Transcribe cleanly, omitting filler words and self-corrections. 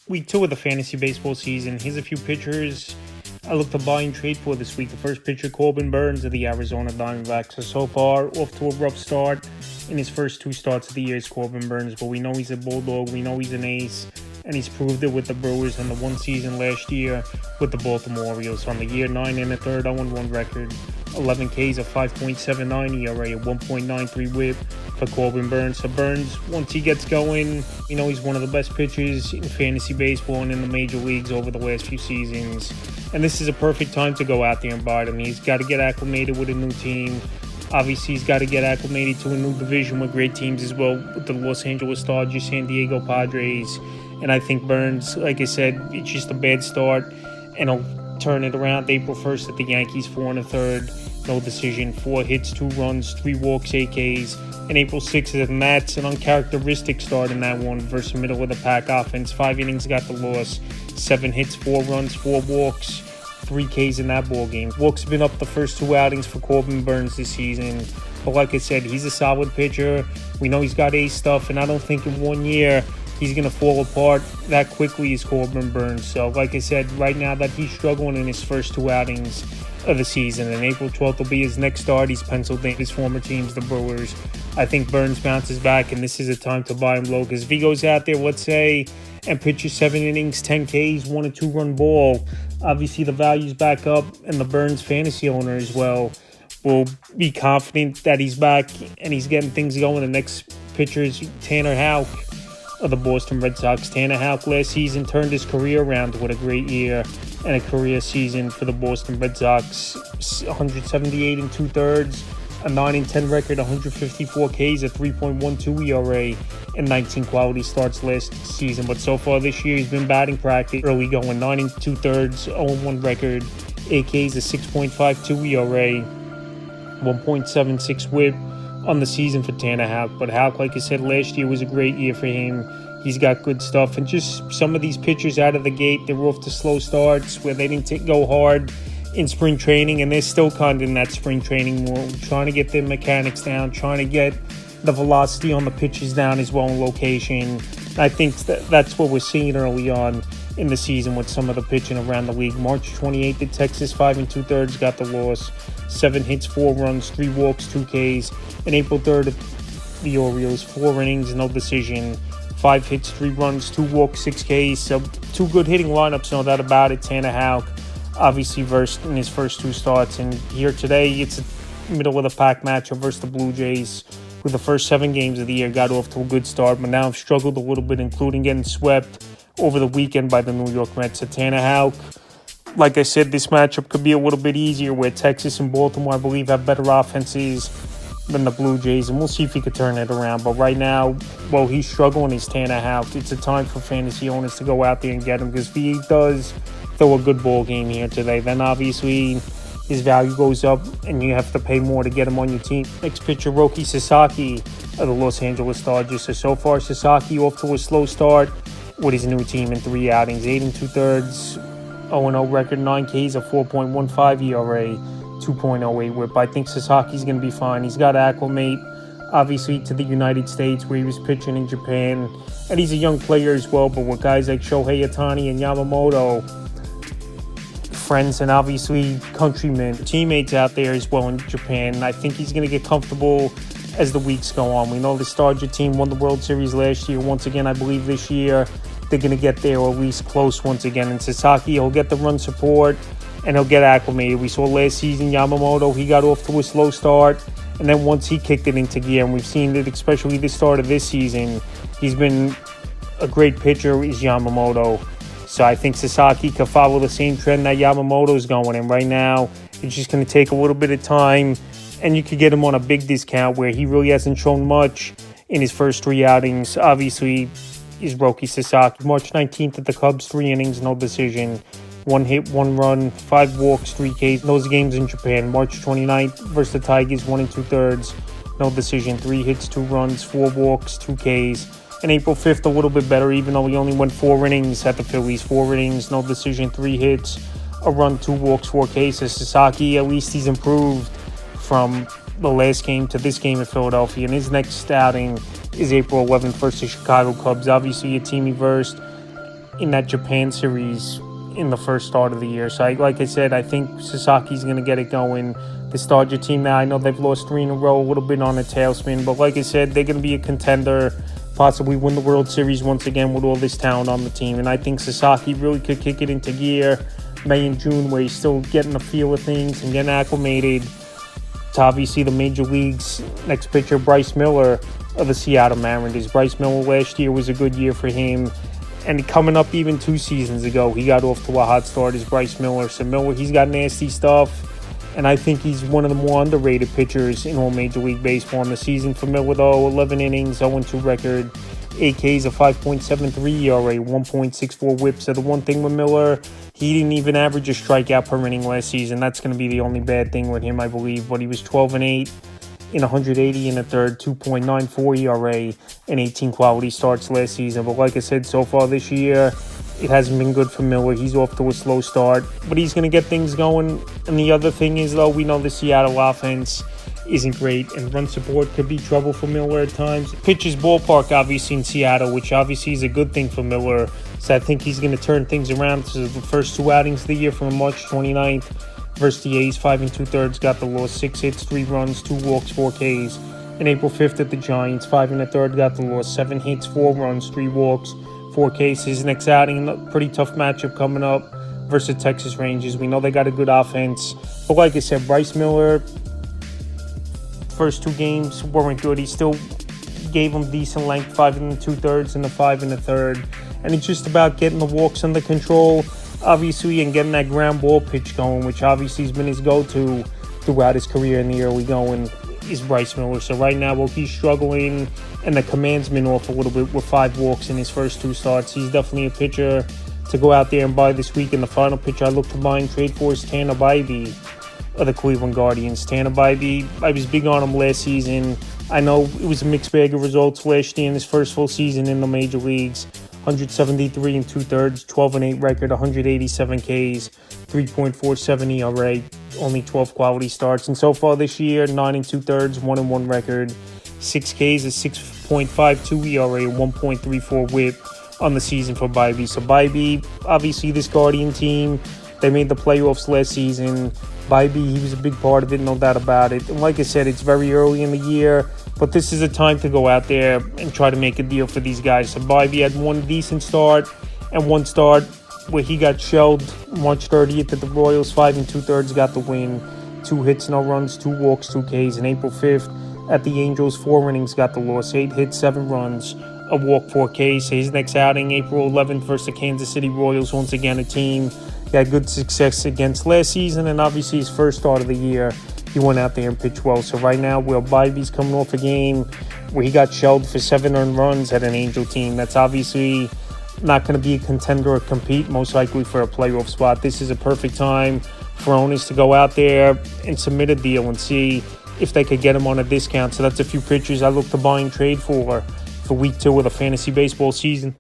Week 2 of the fantasy baseball season. Here's a few pitchers I look to buy and trade for this week. The first pitcher, Corbin Burnes of the Arizona Diamondbacks. So far, off to a rough start in his first two starts of the year is Corbin Burnes, but we know he's a bulldog, we know he's an ace, and he's proved it with the Brewers on the one season last year with the Baltimore Orioles. On the year, 9 1/3, 0-1 record, 11 Ks, a 5.79 ERA, a 1.93 whip for Corbin Burnes. So Burnes, once he gets going, you know he's one of the best pitchers in fantasy baseball and in the major leagues over the last few seasons. And this is a perfect time to go out there and buy him. He's got to get acclimated with a new team. Obviously, he's got to get acclimated to a new division with great teams as well, with the Los Angeles Dodgers, San Diego Padres. And I think Burnes, like I said, it's just a bad start, and he'll turn it around April 1st at the Yankees, 4 1/3, no decision, 4 hits, 2 runs, 3 walks, 8 Ks. And April 6th at the Mets, an uncharacteristic start in that one versus middle of the pack offense. 5 innings got the loss, 7 hits, 4 runs, 4 walks, 3 Ks in that ball game. Walks have been up the first 2 outings for Corbin Burnes this season. But like I said, he's a solid pitcher. We know he's got ace stuff, and I don't think in 1 year he's going to fall apart that quickly as Corbin Burnes. So like I said, right now that he's struggling in his first 2 outings of the season, and April 12th will be his next start. He's penciled in his former teams, the Brewers. I think Burnes bounces back, and this is a time to buy him low, because if he goes out there, let's say, and pitches 7 innings, 10 Ks, 1 or 2 run ball, obviously the value's back up, and the Burnes fantasy owner as well will be confident that he's back and he's getting things going. The next pitcher is Tanner Houck of the Boston Red Sox. Tanner Houck last season turned his career around with a great year and a career season for the Boston Red Sox. 178 2/3, a 9-10 record, 154 Ks, a 3.12 ERA, and 19 quality starts last season. But so far this year, he's been batting practice early going, 9 2/3, 0-1 record, 8 Ks, a 6.52 ERA, 1.76 whip on the season for Tanner Houck. But Houck, like I said, last year was a great year for him. He's got good stuff. And just some of these pitchers out of the gate, they're off to slow starts where they didn't go hard in spring training, and they're still kind of in that spring training mode, trying to get their mechanics down, trying to get the velocity on the pitches down as well in location. I think that's what we're seeing early on in the season with some of the pitching around the league. March 28th at Texas, 5 2/3, got the loss. 7 hits, 4 runs, 3 walks, 2 Ks. And April 3rd at the Orioles, 4 innings, no decision. 5 hits, 3 runs, 2 walks, 6 Ks. So 2 good hitting lineups, no doubt about it. Tanner Houck obviously versed in his first 2 starts. And here today, it's a middle of the pack matchup versus the Blue Jays, who the first 7 games of the year got off to a good start, but now have struggled a little bit, including getting swept over the weekend by the New York Mets. So Tanner Houck, like I said, this matchup could be a little bit easier, where Texas and Baltimore, I believe, have better offenses than the Blue Jays, and we'll see if he could turn it around. But right now, while he's struggling, is Tanner Houck. It's a time for fantasy owners to go out there and get him, because if he does throw a good ball game here today, then obviously his value goes up and you have to pay more to get him on your team. Next pitcher, Roki Sasaki of the Los Angeles Dodgers. So far, Sasaki off to a slow start with his new team in 3 outings, 8 2/3, 0-0 record, 9 Ks, a 4.15 ERA, 2.08 whip. I think Sasaki's going to be fine. He's got to acclimate, obviously, to the United States, where he was pitching in Japan. And he's a young player as well, but with guys like Shohei Ohtani and Yamamoto, friends and obviously countrymen, teammates out there as well in Japan, I think he's going to get comfortable as the weeks go on. We know the Dodger team won the World Series last year. Once again, I believe this year they're going to get there, or at least close once again. And Sasaki, he'll get the run support and he'll get acclimated. We saw last season Yamamoto, he got off to a slow start, and then once he kicked it into gear, and we've seen it especially the start of this season, he's been a great pitcher, is Yamamoto. So I think Sasaki could follow the same trend that Yamamoto's going in. Right now, it's just going to take a little bit of time, and you could get him on a big discount where he really hasn't shown much in his first 3 outings. Obviously, is Roki Sasaki. March 19th at the Cubs, 3 innings, no decision. 1 hit, 1 run, 5 walks, 3 Ks. Those games in Japan. March 29th versus the Tigers, 1 2/3, no decision. 3 hits, 2 runs, 4 walks, 2 Ks. And April 5th, a little bit better, even though he only went 4 innings at the Phillies. 4 innings, no decision, 3 hits, a run, 2 walks, 4 Ks. So Sasaki, at least he's improved from the last game to this game in Philadelphia. And his next outing is April 11th versus the Chicago Cubs. Obviously, a team he versed in that Japan series in the first start of the year. So, like I said, I think Sasaki's going to get it going. The Dodger team now, I know they've lost 3 in a row, a little bit on a tailspin, but like I said, they're going to be a contender, possibly win the World Series once again with all this talent on the team. And I think Sasaki really could kick it into gear May and June, where he's still getting the feel of things and getting acclimated to obviously the major leagues. Next pitcher, Bryce Miller of the Seattle Mariners. Bryce Miller last year was a good year for him. And coming up even 2 seasons ago, he got off to a hot start as Bryce Miller. So Miller, he's got nasty stuff. And I think he's one of the more underrated pitchers in all Major League Baseball. In the season for Miller, though, 11 innings, 0-2 record, 8 Ks, a 5.73 ERA, 1.64 whip. So the one thing with Miller, he didn't even average a strikeout per inning last season. That's going to be the only bad thing with him, I believe. But he was 12-8 in 180 in the third, 2.94 ERA, and 18 quality starts last season. But like I said, so far this year, it hasn't been good for Miller. He's off to a slow start, but he's going to get things going. And the other thing is, though, we know the Seattle offense isn't great, and run support could be trouble for Miller at times. Pitcher's ballpark, obviously, in Seattle, which obviously is a good thing for Miller. So I think he's going to turn things around. So the first 2 outings of the year from March 29th versus the A's, 5 2/3, got the loss, 6 hits, 3 runs, 2 walks, 4 Ks. And April 5th at the Giants, 5 1/3, got the loss, 7 hits, 4 runs, 3 walks, 4 Ks. Next outing, a pretty tough matchup coming up versus Texas Rangers. We know they got a good offense. But like I said, Bryce Miller, first 2 games weren't good. He still gave them decent length, 5 2/3 and a 5 1/3. And it's just about getting the walks under control, obviously, and getting that ground ball pitch going, which obviously has been his go-to throughout his career in the early going, is Bryce Miller. So right now, while he's struggling and the command's been off a little bit with 5 walks in his first 2 starts, he's definitely a pitcher to go out there and buy this week. And the final pitcher I look to buy and trade for is Tanner Bibee of the Cleveland Guardians. Tanner Bibee, I was big on him last season. I know it was a mixed bag of results last year in his first full season in the major leagues. 173 2/3, 12-8 record, 187 Ks, 3.47 ERA, only 12 quality starts. And so far this year, 9 2/3, 1-1 record, 6 Ks, a 6.52 ERA, 1.34 whip on the season for Bibee. So Bibee, obviously this Guardian team, they made the playoffs last season. Bibee, he was a big part of it, no doubt about it. And like I said, it's very early in the year, but this is a time to go out there and try to make a deal for these guys. So Bibee had 1 decent start and 1 start where he got shelled March 30th at the Royals, 5 2/3, got the win. 2 hits, no runs, 2 walks, 2 Ks. And April 5th at the Angels, 4 innings, got the loss, 8 hits, 7 runs, a walk, 4 Ks. So his next outing, April 11th versus the Kansas City Royals, once again a team he had good success against last season, and obviously his first start of the year, he went out there and pitched well. So right now, Will Bibee's coming off a game where he got shelled for 7 earned runs at an Angel team. That's obviously not going to be a contender or compete, most likely for a playoff spot. This is a perfect time for owners to go out there and submit a deal and see if they could get him on a discount. So that's a few pitchers I look to buy and trade for week 2 of the fantasy baseball season.